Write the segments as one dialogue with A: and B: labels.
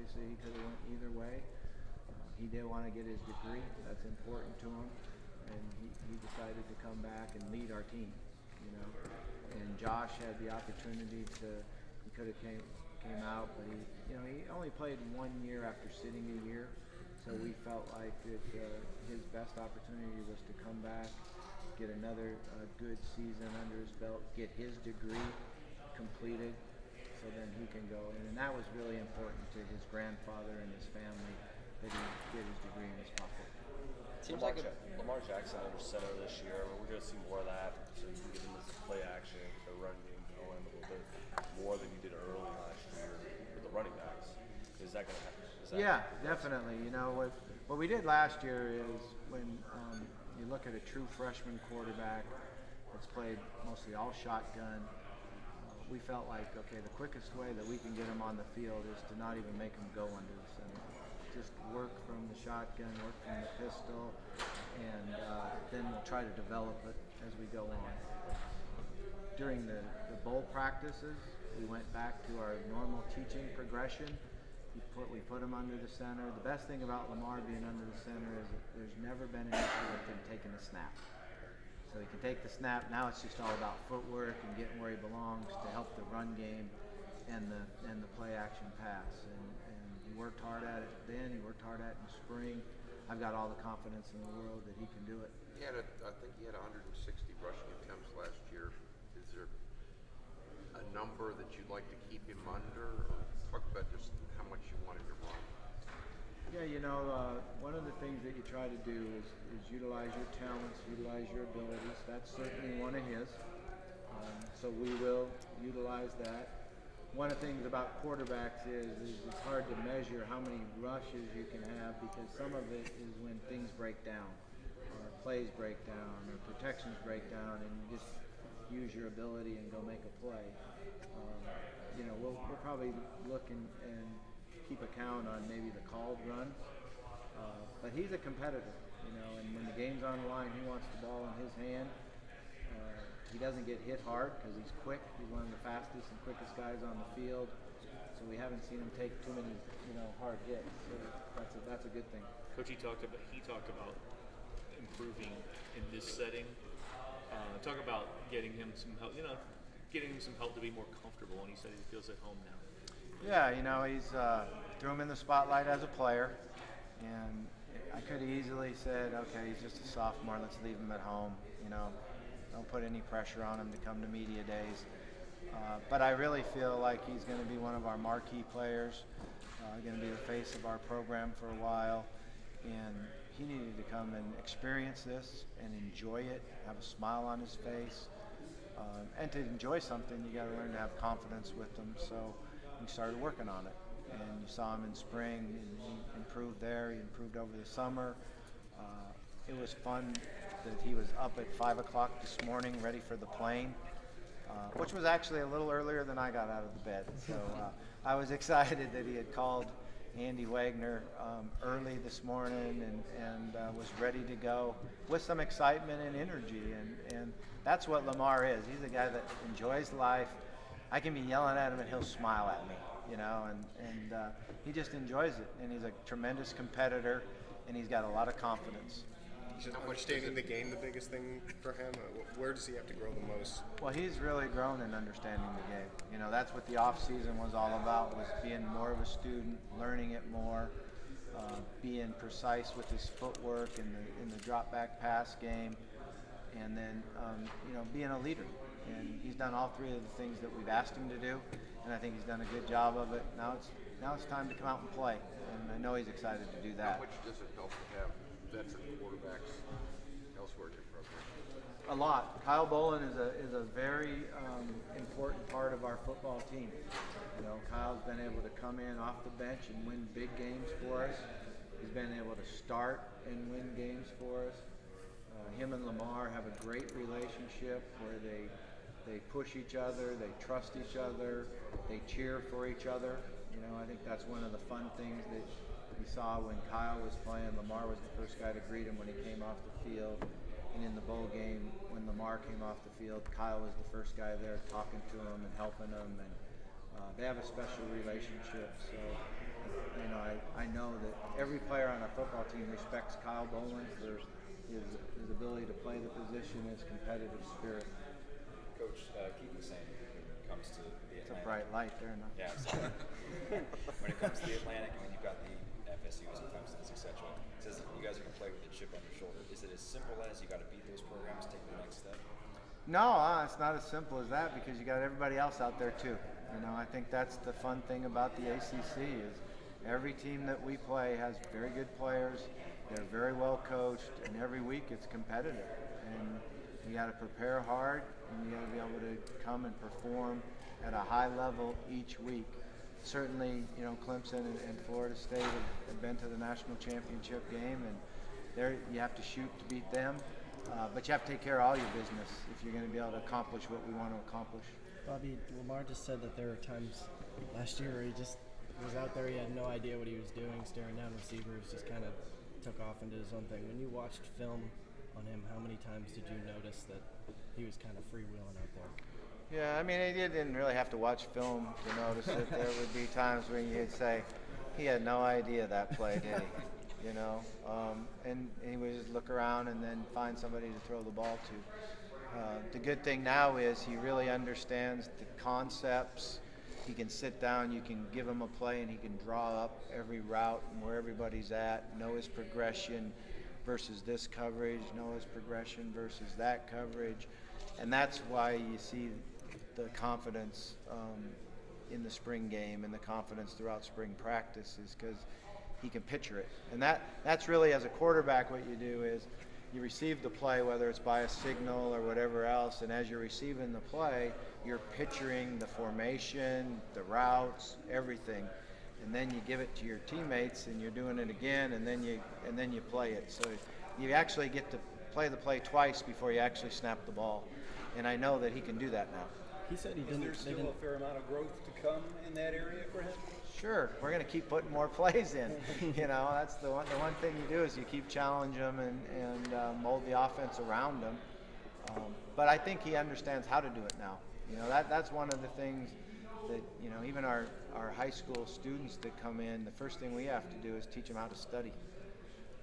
A: Obviously, he could have went either way. He did want to get his degree. That's important to him. And he decided to come back and lead our team, you know. And Josh had the opportunity to, he could have came out, but he only played 1 year after sitting a year. So we felt like his best opportunity was to come back, get another good season under his belt, get his degree completed, so then he can go in. And that was really important to his grandfather and his family, that he get his degree in his pocket.
B: Seems like Lamar Jackson under center this year. We're going to see more of that, so you can get into the play action, the run game going a little bit more than you did early last year with the running backs. Is that going to happen?
A: Yeah, definitely. You know, what we did last year is when you look at a true freshman quarterback that's played mostly all shotgun, we felt like, okay, the quickest way that we can get him on the field is to not even make him go under the center. Just work from the shotgun, work from the pistol, and then we'll try to develop it as we go on. During the bowl practices, we went back to our normal teaching progression. We put him under the center. The best thing about Lamar being under the center is that there's never been an issue with him taking a snap. So he can take the snap. Now it's just all about footwork and getting where he belongs to help the run game and the play action pass. And he worked hard at it then. He worked hard at it in spring. I've got all the confidence in the world that he can do it.
C: I think he had 160 rushing attempts last year. Is there a number that you'd like to keep him under? Or talk about just how much you want him to run.
A: Yeah, you know, one of the things that you try to do is utilize your talents, utilize your abilities. That's certainly one of his. So we will utilize that. One of the things about quarterbacks is it's hard to measure how many rushes you can have, because some of it is when things break down, or plays break down, or protections break down, and you just use your ability and go make a play. You know, we'll probably look and keep account on maybe the called runs, but he's a competitor, you know, and when the game's on the line, he wants the ball in his hand. He doesn't get hit hard because he's quick. He's one of the fastest and quickest guys on the field, so we haven't seen him take too many, hard hits. So that's a good thing.
D: Coach, he talked about improving in this setting. Talk about getting him some help. Getting him some help to be more comfortable, and he said he feels at home now.
A: Yeah, he's threw him in the spotlight as a player, and I could have easily said, okay, he's just a sophomore, let's leave him at home. Don't put any pressure on him to come to media days. But I really feel like he's going to be one of our marquee players, going to be the face of our program for a while, and he needed to come and experience this and enjoy it, have a smile on his face. And to enjoy something, you got to learn to have confidence with them. So we started working on it, and you saw him in spring, and he improved there. He improved over the summer. It was fun that he was up at 5 o'clock this morning, ready for the plane, which was actually a little earlier than I got out of the bed. So I was excited that he had called Andy Wagner early this morning and was ready to go with some excitement and energy. And that's what Lamar is. He's a guy that enjoys life. I can be yelling at him and he'll smile at me, and he just enjoys it. And he's a tremendous competitor, and he's got a lot of confidence.
E: Is understanding the game the biggest thing for him? Where does he have to grow the most?
A: Well, he's really grown in understanding the game. That's what the off season was all about, was being more of a student, learning it more, being precise with his footwork in the drop back pass game, and then being a leader. And he's done all three of the things that we've asked him to do, and I think he's done a good job of it. Now it's time to come out and play, and I know he's excited to do that.
C: How much does it help to have veteran quarterbacks elsewhere in your program?
A: A lot. Kyle Bolin is a very important part of our football team. Kyle's been able to come in off the bench and win big games for us. He's been able to start and win games for us. Him and Lamar have a great relationship where they push each other, they trust each other, they cheer for each other. I think that's one of the fun things that we saw when Kyle was playing. Lamar was the first guy to greet him when he came off the field. And in the bowl game, when Lamar came off the field, Kyle was the first guy there talking to him and helping him. And they have a special relationship. So I I know that every player on our football team respects Kyle Boland for his ability to play the position, his competitive spirit.
F: Coach, keep the same when it comes to the
A: It's a
F: Atlantic.
A: bright light there, no?
F: Yeah. When it comes to the Atlantic, I mean, you've got the FSUs and Clemsons, etc. It says that you guys are going to play with a chip on your shoulder. Is it as simple as you got to beat those programs, take the next step?
A: No, it's not as simple as that because you got everybody else out there too. You know, I think that's the fun thing about the ACC is every team that we play has very good players. They're very well coached, and every week it's competitive. And you got to prepare hard, and you got to be able to come and perform at a high level each week. Certainly, you know, Clemson and Florida State have been to the national championship game, and there you have to shoot to beat them. But you have to take care of all your business if you're going to be able to accomplish what we want to accomplish.
G: Bobby, Lamar just said that there were times last year where he just was out there, he had no idea what he was doing, staring down receivers, just kind of took off and did his own thing. When you watched film on him, how many times did you notice that he was kind of freewheeling out there?
A: Yeah, I mean, you didn't really have to watch film to notice it. There would be times when you'd say, he had no idea that play, did he? You know, and he would just look around and then find somebody to throw the ball to. The good thing now is he really understands the concepts. He can sit down, you can give him a play, and he can draw up every route and where everybody's at, know his progression versus this coverage, know his progression versus that coverage. And that's why you see the confidence in the spring game and the confidence throughout spring practice is because he can picture it. And that's really, as a quarterback, what you do is you receive the play, whether it's by a signal or whatever else, and as you're receiving the play, you're picturing the formation, the routes, everything. And then you give it to your teammates, and you're doing it again, and then you play it. So you actually get to play the play twice before you actually snap the ball. And I know that he can do that now.
G: He said he
H: Is
G: didn't.
H: there still a fair amount of growth to come in that area for him?
A: Sure, we're going to keep putting more plays in. You know, that's the one thing you do is you keep challenging them and mold the offense around them. But I think he understands how to do it now. You know, that's one of the things that, you know, even our high school students that come in, the first thing we have to do is teach them how to study.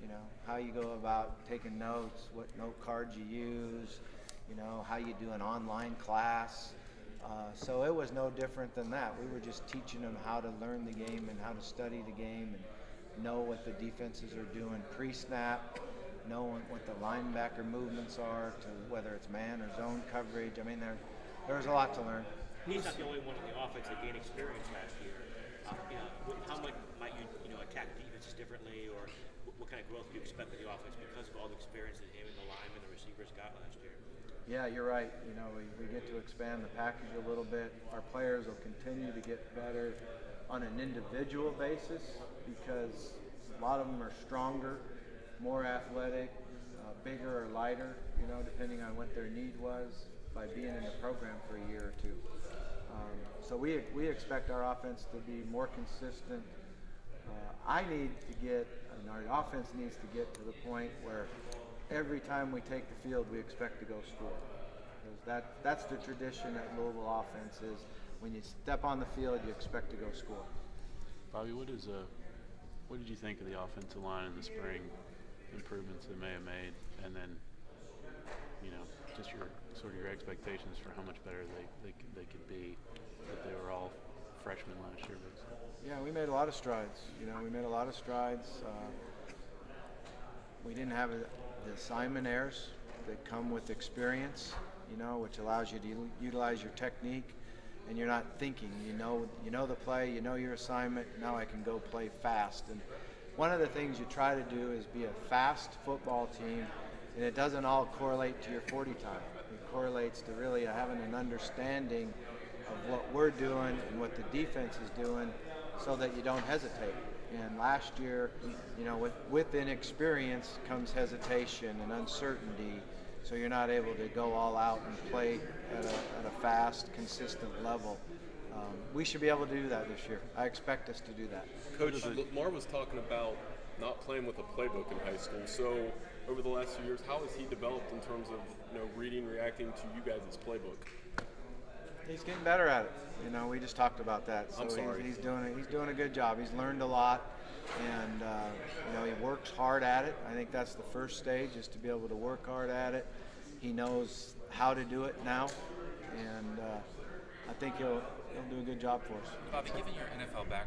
A: You know, how you go about taking notes, what note cards you use, you know, how you do an online class. So it was no different than that. We were just teaching them how to learn the game and how to study the game and know what the defenses are doing pre-snap, knowing what the linebacker movements are, to whether it's man or zone coverage. I mean, there's a lot to learn.
I: He's not the only one in the offense that gained experience last year. You know, how much might you attack defenses differently, or what kind of growth do you expect in the offense because of all the experience that him and the linemen and the receivers got last year?
A: Yeah, you're right. You know, we get to expand the package a little bit. Our players will continue to get better on an individual basis because a lot of them are stronger, more athletic, bigger or lighter, you know, depending on what their need was by being in the program for a year or two. So we expect our offense to be more consistent. Our offense needs to get to the point where every time we take the field, we expect to go score. Because that's the tradition at Louisville offense is when you step on the field, you expect to go score.
J: Bobby, what did you think of the offensive line in the spring, improvements they may have made, and then, you know, just your expectations for how much better they could be, that they were all freshmen last year, basically.
A: Yeah, we made a lot of strides. You know, we made a lot of strides. We didn't have the assignment errors that come with experience, you know, which allows you to utilize your technique, and you're not thinking. You know the play, you know your assignment. Now I can go play fast. And one of the things you try to do is be a fast football team, and it doesn't all correlate to your 40 time. It correlates to really having an understanding of what we're doing and what the defense is doing, so that you don't hesitate. And last year, you know, with inexperience comes hesitation and uncertainty, so you're not able to go all out and play at a fast, consistent level. We should be able to do that this year. I expect us to do that.
K: Coach, Lamar was talking about not playing with a playbook in high school. So over the last few years, how has he developed in terms of, you know, reading, reacting to you guys' playbook?
A: He's getting better at it. You know, we just talked about that. So
K: I'm sorry.
A: He's doing a good job. He's learned a lot, and you know, he works hard at it. I think that's the first stage, is to be able to work hard at it. He knows how to do it now, and I think he'll do a good job for us.
L: Bobby, given your NFL background,